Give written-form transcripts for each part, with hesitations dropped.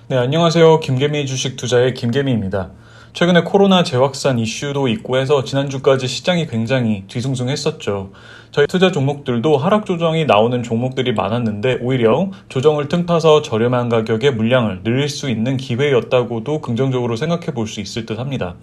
네, 안녕하세요. 김개미 주식 투자의 김개미입니다. 최근에 코로나 재확산 이슈도 있고 해서 지난주까지 시장이 굉장히 뒤숭숭했었죠. 저희 투자 종목들도 하락 조정이 나오는 종목들이 많았는데 오히려 조정을 틈타서 저렴한 가격에 물량을 늘릴 수 있는 기회였다고도 긍정적으로 생각해 볼 수 있을 듯 합니다.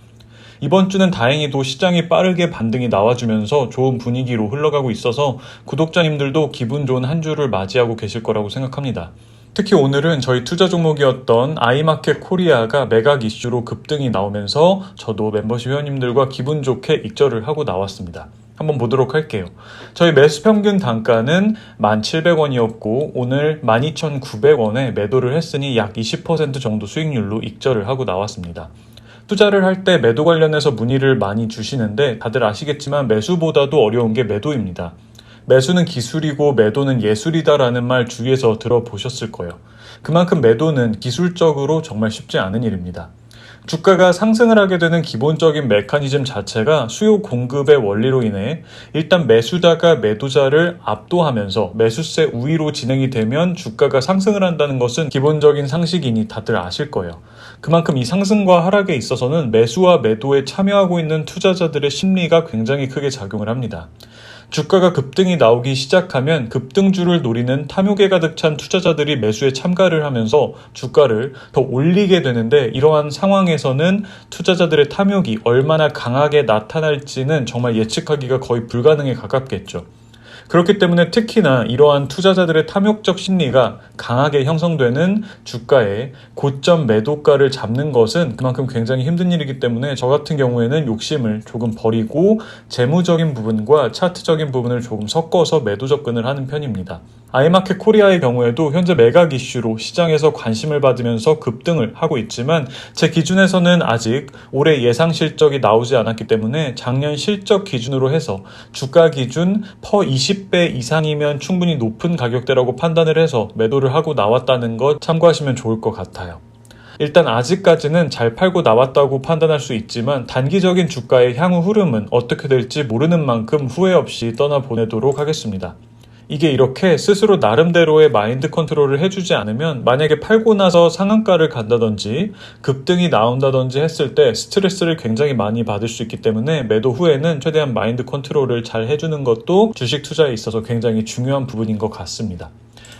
이번 주는 다행히도 시장이 빠르게 반등이 나와주면서 좋은 분위기로 흘러가고 있어서 구독자님들도 기분 좋은 한 주를 맞이하고 계실 거라고 생각합니다. 특히 오늘은 저희 투자 종목이었던 아이마켓 코리아가 매각 이슈로 급등이 나오면서 저도 멤버십 회원님들과 기분 좋게 익절을 하고 나왔습니다. 한번 보도록 할게요. 저희 매수 평균 단가는 1,700원이었고 오늘 12,900원에 매도를 했으니 약 20% 정도 수익률로 익절을 하고 나왔습니다. 투자를 할 때 매도 관련해서 문의를 많이 주시는데 다들 아시겠지만 매수보다도 어려운 게 매도입니다. 매수는 기술이고 매도는 예술이다라는 말 주위에서 들어보셨을 거예요. 그만큼 매도는 기술적으로 정말 쉽지 않은 일입니다. 주가가 상승을 하게 되는 기본적인 메커니즘 자체가 수요 공급의 원리로 인해 일단 매수자가 매도자를 압도하면서 매수세 우위로 진행이 되면 주가가 상승을 한다는 것은 기본적인 상식이니 다들 아실 거예요. 그만큼 이 상승과 하락에 있어서는 매수와 매도에 참여하고 있는 투자자들의 심리가 굉장히 크게 작용을 합니다. 주가가 급등이 나오기 시작하면 급등주를 노리는 탐욕에 가득 찬 투자자들이 매수에 참가를 하면서 주가를 더 올리게 되는데 이러한 상황에서는 투자자들의 탐욕이 얼마나 강하게 나타날지는 정말 예측하기가 거의 불가능에 가깝겠죠. 그렇기 때문에 특히나 이러한 투자자들의 탐욕적 심리가 강하게 형성되는 주가의 고점 매도가를 잡는 것은 그만큼 굉장히 힘든 일이기 때문에 저 같은 경우에는 욕심을 조금 버리고 재무적인 부분과 차트적인 부분을 조금 섞어서 매도 접근을 하는 편입니다. 아이마켓 코리아의 경우에도 현재 매각 이슈로 시장에서 관심을 받으면서 급등을 하고 있지만 제 기준에서는 아직 올해 예상 실적이 나오지 않았기 때문에 작년 실적 기준으로 해서 주가 기준 퍼 20배 이상이면 충분히 높은 가격대라고 판단을 해서 매도를 하고 나왔다는 것 참고하시면 좋을 것 같아요. 일단 아직까지는 잘 팔고 나왔다고 판단할 수 있지만 단기적인 주가의 향후 흐름은 어떻게 될지 모르는 만큼 후회 없이 떠나보내도록 하겠습니다. 이게 이렇게 스스로 나름대로의 마인드 컨트롤을 해주지 않으면 만약에 팔고 나서 상한가를 간다든지 급등이 나온다든지 했을 때 스트레스를 굉장히 많이 받을 수 있기 때문에 매도 후에는 최대한 마인드 컨트롤을 잘 해주는 것도 주식 투자에 있어서 굉장히 중요한 부분인 것 같습니다.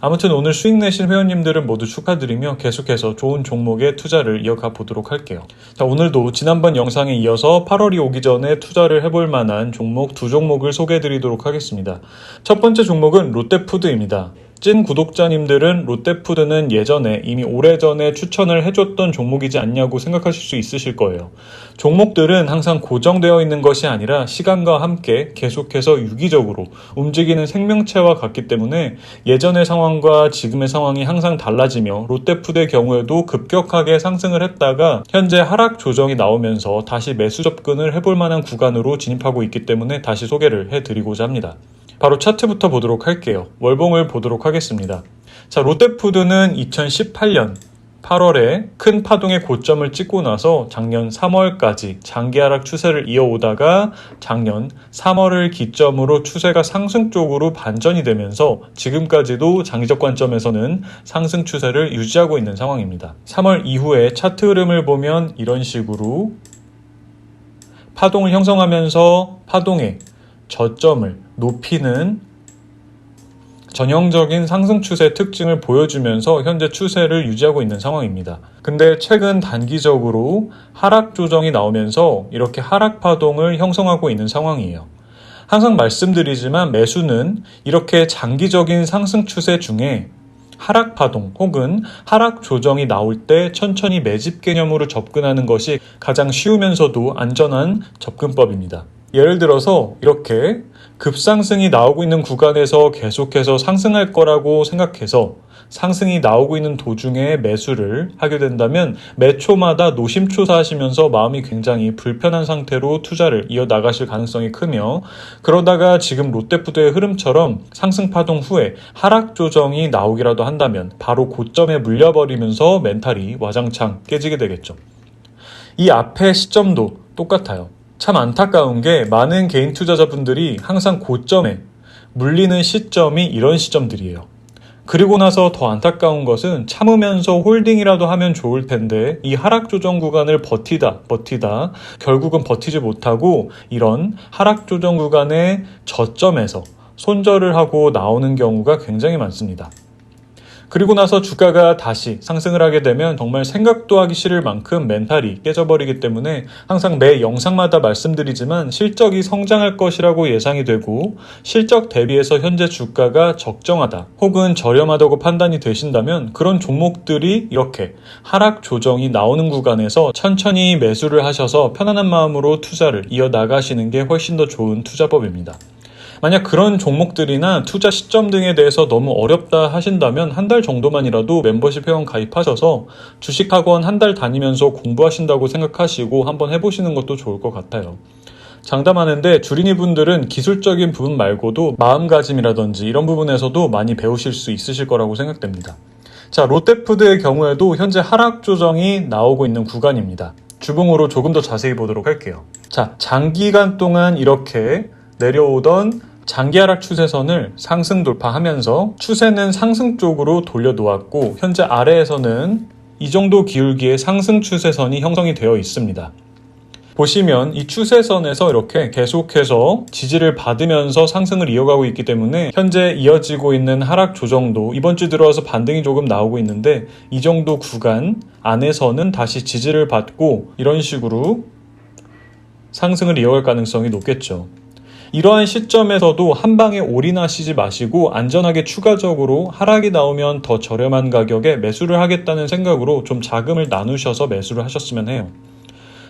아무튼 오늘 수익 내신 회원님들은 모두 축하드리며 계속해서 좋은 종목에 투자를 이어가 보도록 할게요. 자, 오늘도 지난번 영상에 이어서 8월이 오기 전에 투자를 해볼 만한 종목 두 종목을 소개해드리도록 하겠습니다. 첫 번째 종목은 롯데푸드입니다. 찐 구독자님들은 롯데푸드는 예전에 이미 오래전에 추천을 해줬던 종목이지 않냐고 생각하실 수 있으실 거예요. 종목들은 항상 고정되어 있는 것이 아니라 시간과 함께 계속해서 유기적으로 움직이는 생명체와 같기 때문에 예전의 상황과 지금의 상황이 항상 달라지며 롯데푸드의 경우에도 급격하게 상승을 했다가 현재 하락 조정이 나오면서 다시 매수 접근을 해볼 만한 구간으로 진입하고 있기 때문에 다시 소개를 해드리고자 합니다. 바로 차트부터 보도록 할게요. 월봉을 보도록 하겠습니다. 자, 롯데푸드는 2018년 8월에 큰 파동의 고점을 찍고 나서 작년 3월까지 장기 하락 추세를 이어오다가 작년 3월을 기점으로 추세가 상승 쪽으로 반전이 되면서 지금까지도 장기적 관점에서는 상승 추세를 유지하고 있는 상황입니다. 3월 이후에 차트 흐름을 보면 이런 식으로 파동을 형성하면서 파동의 저점을 높이는 전형적인 상승 추세 특징을 보여주면서 현재 추세를 유지하고 있는 상황입니다. 근데 최근 단기적으로 하락 조정이 나오면서 이렇게 하락 파동을 형성하고 있는 상황이에요. 항상 말씀드리지만 매수는 이렇게 장기적인 상승 추세 중에 하락 파동 혹은 하락 조정이 나올 때 천천히 매집 개념으로 접근하는 것이 가장 쉬우면서도 안전한 접근법입니다. 예를 들어서 이렇게 급상승이 나오고 있는 구간에서 계속해서 상승할 거라고 생각해서 상승이 나오고 있는 도중에 매수를 하게 된다면 매 초마다 노심초사하시면서 마음이 굉장히 불편한 상태로 투자를 이어나가실 가능성이 크며 그러다가 지금 롯데푸드의 흐름처럼 상승 파동 후에 하락 조정이 나오기라도 한다면 바로 고점에 물려버리면서 멘탈이 와장창 깨지게 되겠죠. 이 앞의 시점도 똑같아요. 참 안타까운 게 많은 개인 투자자분들이 항상 고점에 물리는 시점이 이런 시점들이에요. 그리고 나서 더 안타까운 것은 참으면서 홀딩이라도 하면 좋을 텐데 이 하락 조정 구간을 버티다 결국은 버티지 못하고 이런 하락 조정 구간의 저점에서 손절을 하고 나오는 경우가 굉장히 많습니다. 그리고 나서 주가가 다시 상승을 하게 되면 정말 생각도 하기 싫을 만큼 멘탈이 깨져버리기 때문에 항상 매 영상마다 말씀드리지만 실적이 성장할 것이라고 예상이 되고 실적 대비해서 현재 주가가 적정하다 혹은 저렴하다고 판단이 되신다면 그런 종목들이 이렇게 하락 조정이 나오는 구간에서 천천히 매수를 하셔서 편안한 마음으로 투자를 이어나가시는 게 훨씬 더 좋은 투자법입니다. 만약 그런 종목들이나 투자 시점 등에 대해서 너무 어렵다 하신다면 한 달 정도만이라도 멤버십 회원 가입하셔서 주식학원 한 달 다니면서 공부하신다고 생각하시고 한번 해보시는 것도 좋을 것 같아요. 장담하는데 주린이 분들은 기술적인 부분 말고도 마음가짐이라든지 이런 부분에서도 많이 배우실 수 있으실 거라고 생각됩니다. 자, 롯데푸드의 경우에도 현재 하락 조정이 나오고 있는 구간입니다. 주봉으로 조금 더 자세히 보도록 할게요. 자, 장기간 동안 이렇게 내려오던 장기 하락 추세선을 상승 돌파하면서 추세는 상승 쪽으로 돌려놓았고 현재 아래에서는 이 정도 기울기의 상승 추세선이 형성이 되어 있습니다. 보시면 이 추세선에서 이렇게 계속해서 지지를 받으면서 상승을 이어가고 있기 때문에 현재 이어지고 있는 하락 조정도 이번 주 들어와서 반등이 조금 나오고 있는데 이 정도 구간 안에서는 다시 지지를 받고 이런 식으로 상승을 이어갈 가능성이 높겠죠. 이러한 시점에서도 한 방에 올인하시지 마시고 안전하게 추가적으로 하락이 나오면 더 저렴한 가격에 매수를 하겠다는 생각으로 좀 자금을 나누셔서 매수를 하셨으면 해요.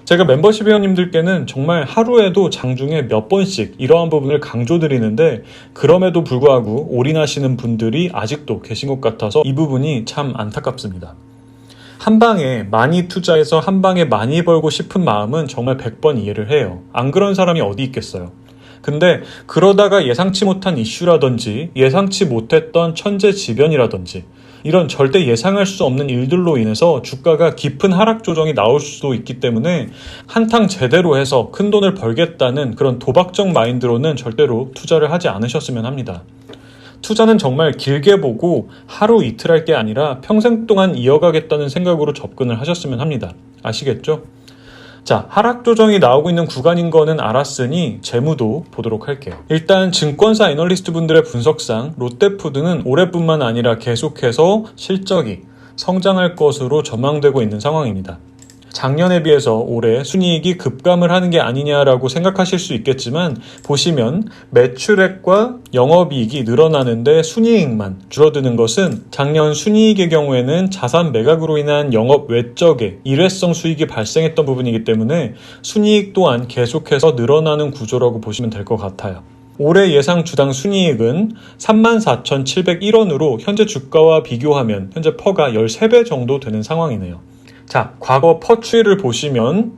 제가 멤버십 회원님들께는 정말 하루에도 장중에 몇 번씩 이러한 부분을 강조드리는데 그럼에도 불구하고 올인하시는 분들이 아직도 계신 것 같아서 이 부분이 참 안타깝습니다. 한 방에 많이 투자해서 한 방에 많이 벌고 싶은 마음은 정말 100번 이해를 해요. 안 그런 사람이 어디 있겠어요. 근데 그러다가 예상치 못한 이슈라든지 예상치 못했던 천재지변이라든지 이런 절대 예상할 수 없는 일들로 인해서 주가가 깊은 하락 조정이 나올 수도 있기 때문에 한탕 제대로 해서 큰 돈을 벌겠다는 그런 도박적 마인드로는 절대로 투자를 하지 않으셨으면 합니다. 투자는 정말 길게 보고 하루 이틀 할 게 아니라 평생 동안 이어가겠다는 생각으로 접근을 하셨으면 합니다. 아시겠죠? 자, 하락 조정이 나오고 있는 구간인 거는 알았으니 재무도 보도록 할게요. 일단 증권사 애널리스트 분들의 분석상 롯데푸드는 올해뿐만 아니라 계속해서 실적이 성장할 것으로 전망되고 있는 상황입니다. 작년에 비해서 올해 순이익이 급감을 하는 게 아니냐라고 생각하실 수 있겠지만 보시면 매출액과 영업이익이 늘어나는데 순이익만 줄어드는 것은 작년 순이익의 경우에는 자산 매각으로 인한 영업 외적의 일회성 수익이 발생했던 부분이기 때문에 순이익 또한 계속해서 늘어나는 구조라고 보시면 될 것 같아요. 올해 예상 주당 순이익은 34,701원으로 현재 주가와 비교하면 현재 퍼가 13배 정도 되는 상황이네요. 자, 과거 퍼 추이를 보시면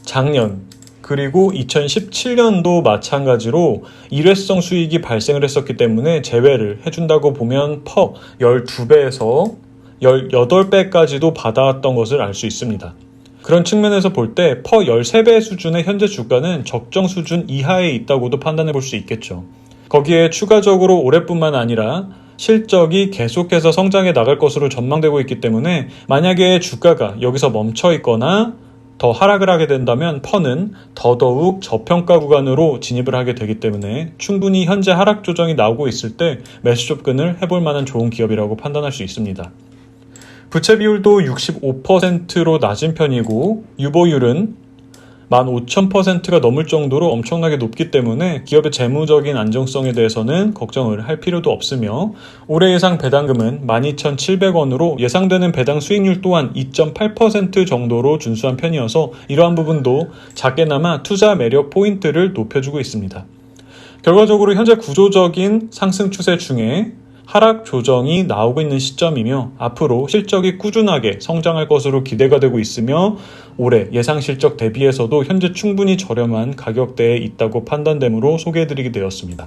작년 그리고 2017년도 마찬가지로 일회성 수익이 발생을 했었기 때문에 제외를 해준다고 보면 퍼 12배에서 18배까지도 받아왔던 것을 알 수 있습니다. 그런 측면에서 볼 때 퍼 13배 수준의 현재 주가는 적정 수준 이하에 있다고도 판단해 볼 수 있겠죠. 거기에 추가적으로 올해뿐만 아니라 실적이 계속해서 성장해 나갈 것으로 전망되고 있기 때문에 만약에 주가가 여기서 멈춰 있거나 더 하락을 하게 된다면 퍼는 더더욱 저평가 구간으로 진입을 하게 되기 때문에 충분히 현재 하락 조정이 나오고 있을 때 매수 접근을 해볼 만한 좋은 기업이라고 판단할 수 있습니다. 부채 비율도 65%로 낮은 편이고 유보율은 15,000%가 넘을 정도로 엄청나게 높기 때문에 기업의 재무적인 안정성에 대해서는 걱정을 할 필요도 없으며 올해 예상 배당금은 12,700원으로 예상되는 배당 수익률 또한 2.8% 정도로 준수한 편이어서 이러한 부분도 작게나마 투자 매력 포인트를 높여주고 있습니다. 결과적으로 현재 구조적인 상승 추세 중에 하락 조정이 나오고 있는 시점이며 앞으로 실적이 꾸준하게 성장할 것으로 기대가 되고 있으며 올해 예상 실적 대비해서도 현재 충분히 저렴한 가격대에 있다고 판단되므로 소개해드리게 되었습니다.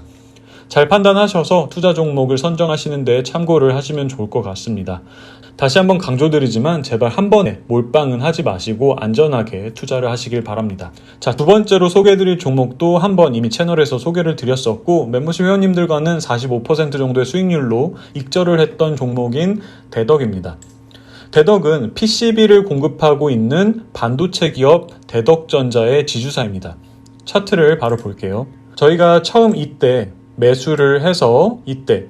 잘 판단하셔서 투자 종목을 선정하시는 데 참고를 하시면 좋을 것 같습니다. 다시 한번 강조드리지만 제발 한 번에 몰빵은 하지 마시고 안전하게 투자를 하시길 바랍니다. 자, 두 번째로 소개해드릴 종목도 한번 이미 채널에서 소개를 드렸었고 멤버십 회원님들과는 45% 정도의 수익률로 익절을 했던 종목인 대덕입니다. 대덕은 PCB를 공급하고 있는 반도체 기업 대덕전자의 지주사입니다. 차트를 바로 볼게요. 저희가 처음 이때 매수를 해서 이때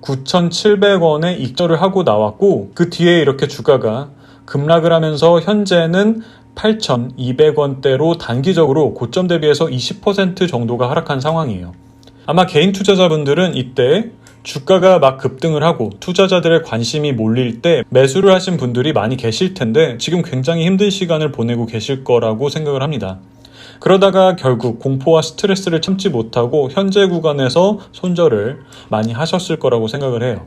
9,700원에 익절을 하고 나왔고 그 뒤에 이렇게 주가가 급락을 하면서 현재는 8,200원대로 단기적으로 고점 대비해서 20% 정도가 하락한 상황이에요. 아마 개인 투자자분들은 이때 주가가 막 급등을 하고 투자자들의 관심이 몰릴 때 매수를 하신 분들이 많이 계실 텐데 지금 굉장히 힘든 시간을 보내고 계실 거라고 생각을 합니다. 그러다가 결국 공포와 스트레스를 참지 못하고 현재 구간에서 손절을 많이 하셨을 거라고 생각을 해요.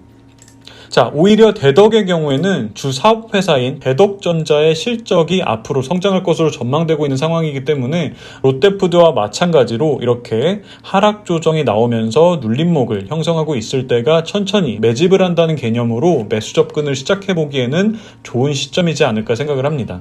자, 오히려 대덕의 경우에는 주 사업회사인 대덕전자의 실적이 앞으로 성장할 것으로 전망되고 있는 상황이기 때문에 롯데푸드와 마찬가지로 이렇게 하락 조정이 나오면서 눌림목을 형성하고 있을 때가 천천히 매집을 한다는 개념으로 매수 접근을 시작해보기에는 좋은 시점이지 않을까 생각을 합니다.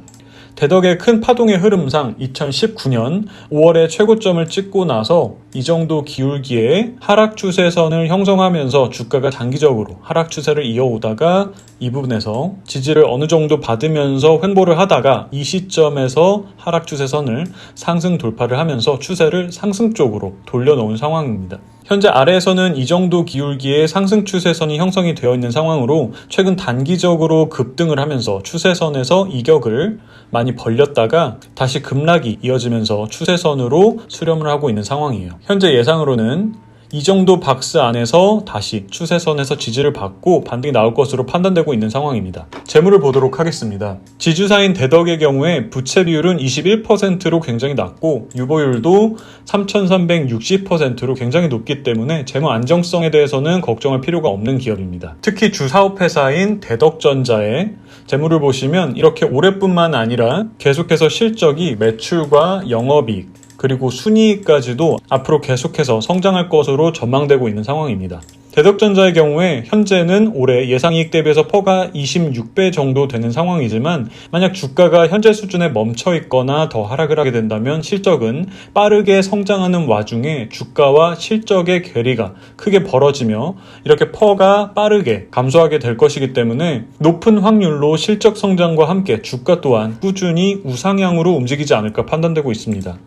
대덕의 큰 파동의 흐름상 2019년 5월에 최고점을 찍고 나서 이 정도 기울기에 하락 추세선을 형성하면서 주가가 장기적으로 하락 추세를 이어오다가 이 부분에서 지지를 어느 정도 받으면서 횡보를 하다가 이 시점에서 하락 추세선을 상승 돌파를 하면서 추세를 상승 쪽으로 돌려놓은 상황입니다. 현재 아래에서는 이 정도 기울기에 상승 추세선이 형성이 되어 있는 상황으로 최근 단기적으로 급등을 하면서 추세선에서 이격을 많이 벌렸다가 다시 급락이 이어지면서 추세선으로 수렴을 하고 있는 상황이에요. 현재 예상으로는 이 정도 박스 안에서 다시 추세선에서 지지를 받고 반등이 나올 것으로 판단되고 있는 상황입니다. 재물을 보도록 하겠습니다. 지주사인 대덕의 경우에 부채 비율은 21%로 굉장히 낮고 유보율도 3,360%로 굉장히 높기 때문에 재무 안정성에 대해서는 걱정할 필요가 없는 기업입니다. 특히 주사업회사인 대덕전자의 재물을 보시면 이렇게 올해뿐만 아니라 계속해서 실적이 매출과 영업이익 그리고 순이익까지도 앞으로 계속해서 성장할 것으로 전망되고 있는 상황입니다. 대덕전자의 경우에 현재는 올해 예상이익 대비해서 퍼가 26배 정도 되는 상황이지만 만약 주가가 현재 수준에 멈춰 있거나 더 하락을 하게 된다면 실적은 빠르게 성장하는 와중에 주가와 실적의 괴리가 크게 벌어지며 이렇게 퍼가 빠르게 감소하게 될 것이기 때문에 높은 확률로 실적 성장과 함께 주가 또한 꾸준히 우상향으로 움직이지 않을까 판단되고 있습니다.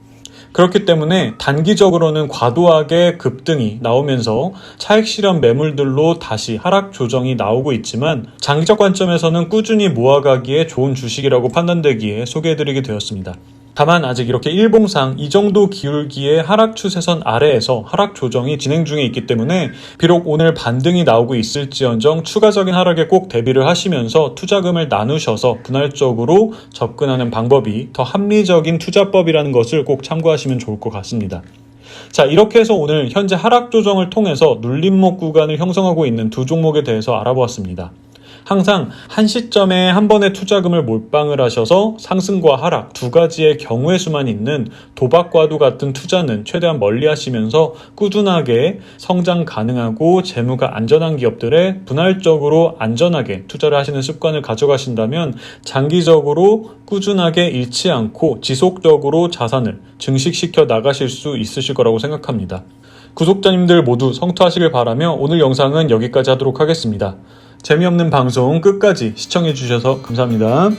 그렇기 때문에 단기적으로는 과도하게 급등이 나오면서 차익 실현 매물들로 다시 하락 조정이 나오고 있지만 장기적 관점에서는 꾸준히 모아가기에 좋은 주식이라고 판단되기에 소개해드리게 되었습니다. 다만 아직 이렇게 일봉상 이 정도 기울기의 하락 추세선 아래에서 하락 조정이 진행 중에 있기 때문에 비록 오늘 반등이 나오고 있을지언정 추가적인 하락에 꼭 대비를 하시면서 투자금을 나누셔서 분할적으로 접근하는 방법이 더 합리적인 투자법이라는 것을 꼭 참고하시면 좋을 것 같습니다. 자, 이렇게 해서 오늘 현재 하락 조정을 통해서 눌림목 구간을 형성하고 있는 두 종목에 대해서 알아보았습니다. 항상 한 시점에 한 번의 투자금을 몰빵을 하셔서 상승과 하락 두 가지의 경우의 수만 있는 도박과도 같은 투자는 최대한 멀리 하시면서 꾸준하게 성장 가능하고 재무가 안전한 기업들에 분할적으로 안전하게 투자를 하시는 습관을 가져가신다면 장기적으로 꾸준하게 잃지 않고 지속적으로 자산을 증식시켜 나가실 수 있으실 거라고 생각합니다. 구독자님들 모두 성투하시길 바라며 오늘 영상은 여기까지 하도록 하겠습니다. 재미없는 방송 끝까지 시청해주셔서 감사합니다.